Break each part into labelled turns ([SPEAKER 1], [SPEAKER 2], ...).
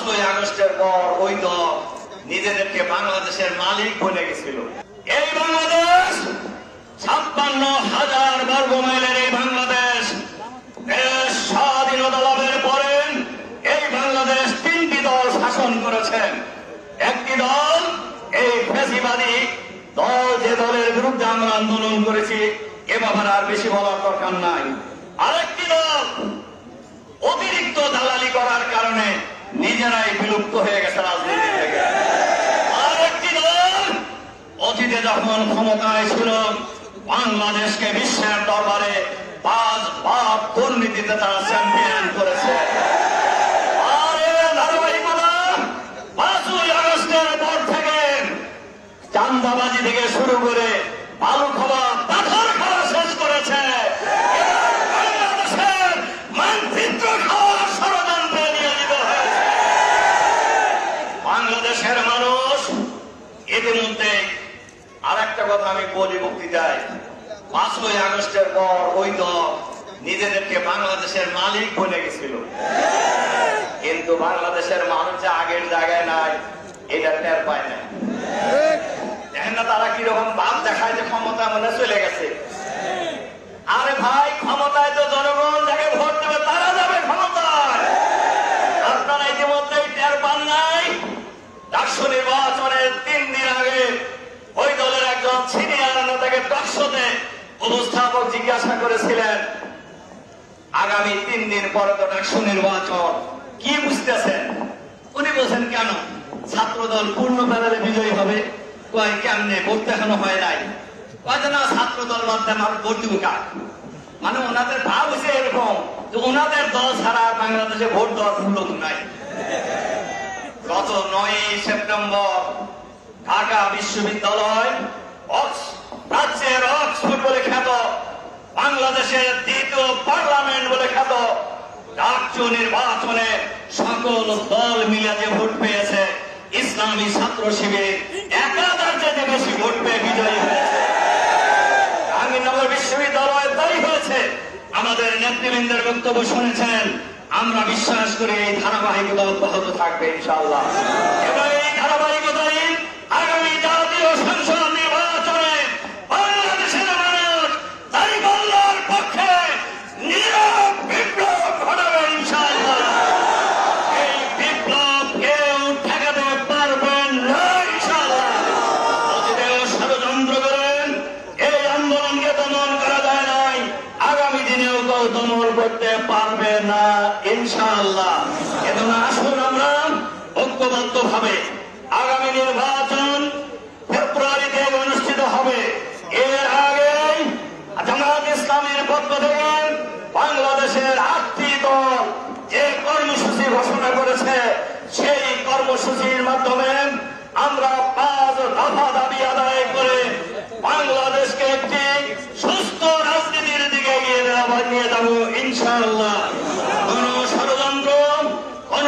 [SPEAKER 1] 5ই আগস্টের পর ওই দল নিজেদেরকে বাংলাদেশের মালিক বলে গেছিল। এই বাংলাদেশ 56,000 বর্গ মাইলের এই বাংলাদেশ দেশ স্বাধীনতা লাভের পরে এই বাংলাদেশ 3টি দল শাসন করেছেন। একটি দল এই ফ্যাসিবাদী দল, যে দলের বিরুদ্ধে আমরা আন্দোলন করেছি এ ব্যাপারে আর বেশি বলার দরকার নাই। আরেকটি দল অতিরিক্ত দালালি করার কারণে নিজেরাই বিলুপ্ত হয়ে গেছে রাজনীতি থেকে। আরেকটি দল অতীতে যখন ক্ষমতায় ছিল বাংলাদেশকে বিশ্বের দরবারে 5 বার দুর্নীতিতে তারা চ্যাম্পিয়ন করেছে। চান্দাবাজি থেকে শুরু করে বালু খাওয়া, পাথর খাওয়া শেষ করেছে। বাংলাদেশের মানচিত্র খাওয়ার ষড়যন্ত্রে নিয়োজিত হয়েছে। বাংলাদেশের মানুষ ইতিমধ্যে আর একটা কথা আমি বলি বক্তৃতায়, 5ই আগস্টের পর ওই দল নিজেদেরকে বাংলাদেশের মালিক বলে গেছিল। কিন্তু বাংলাদেশের মানুষ যে আগের জায়গায় নাই এটা টের পায় না। দেখেন না তারা কিরকম ভাব দেখায় যে ক্ষমতা মনে চলে গেছে। আরে ভাই, ক্ষমতায় তো জনগণ যাকে ভোট দেবে তারা যাবে ক্ষমতায়। আপনারা ইতিমধ্যেই টের পান নাই? ডাকসু নির্বাচনের 3 দিন আগে ওই দলের একজন সিনিয়র নেতাকে ডাকসুতে উপস্থাপক জিজ্ঞাসা করেছিলেন, আগামী 3 দিন পরে তো ডাকসু নির্বাচন, কি বুঝতেছেন? উনি বলছেন কেন ছাত্র দল পূর্ণ প্যানেলে বিজয়ী হবে? কয় কেমনে, ভোট দেখানো হয় নাই। কয় না ছাত্র দল মাধ্যমে ভোট দিব কার? মানে ওনাদের ভাব হচ্ছে এরকম যে ওনাদের দল ছাড়া বাংলাদেশে ভোট দেওয়ার সুযোগ নাই। গত 9ই সেপ্টেম্বর ঢাকা বিশ্ববিদ্যালয় রাজ্যের অক্সফোর্ড বলে খ্যাত, বাংলাদেশের 2য় পার্লামেন্ট বলে খ্যাত ডাকসু নির্বাচনে সকল দল মিলে যে ভোট পেয়েছে, ইসলামী ছাত্র শিবির 1000 চেয়ে বেশি ভোট পেয়ে বিজয়ী হয়েছে। জাহাঙ্গীরনগর বিশ্ববিদ্যালয় তাই হয়েছে। আমাদের নেতৃবৃন্দের বক্তব্য শুনেছেন, আমরা বিশ্বাস করি এই ধারাবাহিকতা অব্যাহত থাকবে ইনশাআল্লাহ। এবং এই ধারাবাহিকতাই আগামী জাতীয় সংসদ নির্বাচনে বাংলাদেশের মানুষ দাঁড়িপাল্লার পক্ষে নীরব বিপ্লব ঘটাবে ইনশাআল্লাহ। এই বিপ্লব কেউ ঠেকাতে পারবেন না ইনশাআল্লাহ। অতীতেও ষড়যন্ত্র করেন, এই আন্দোলনকে দমন করা যায় নাই, আগামী দিনেও কেউ দমন করতে পারবে না ইনশাআল্লাহ। এজন্য আসুন আমরা ঐক্যবদ্ধ ভাবে আগামী নির্বাচন ফেব্রুয়ারিতে অনুষ্ঠিত হবে। এর আগে জামাত ইসলামের পক্ষ থেকে বাংলাদেশের 8টি দল যে কর্মসূচি ঘোষণা করেছে, সেই কর্মসূচির মাধ্যমে আমরা 5 দফা দাবি আদায় করে বাংলাদেশকে একটি সুস্থ রাজনীতির দিকে নিয়ে যাব ইনশাআল্লাহ। কোন ষড়যন্ত্র, কোন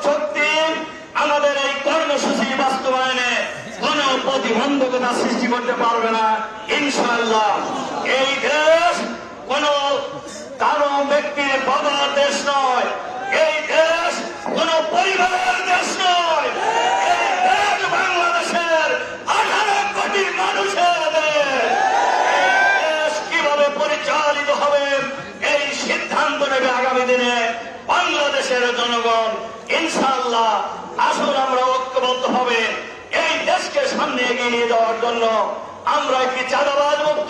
[SPEAKER 1] শক্তি আমাদের এই কর্মসূচি বাস্তবায়নে কোন প্রতিবন্ধকতা সৃষ্টি করতে পারবে না ইনশাআল্লাহ। এই দেশ কোন কারো ব্যক্তির বাবার দেশ নয়, এই দেশ কোন পরিবারের দেশ নয়, এই দেশ বাংলাদেশের 18 কোটি মানুষের দেশ। এই দেশ কিভাবে পরিচালিত হবে এই সিদ্ধান্ত নেবে আগামী দিনে বাংলাদেশের জনগণ ইনশাআল্লাহ। আসুন আমরা ঐক্যবদ্ধ হবে এই দেশকে সামনে এগিয়ে নিয়ে যাওয়ার জন্য আমরা একটি চাঁদাবাজ মুক্ত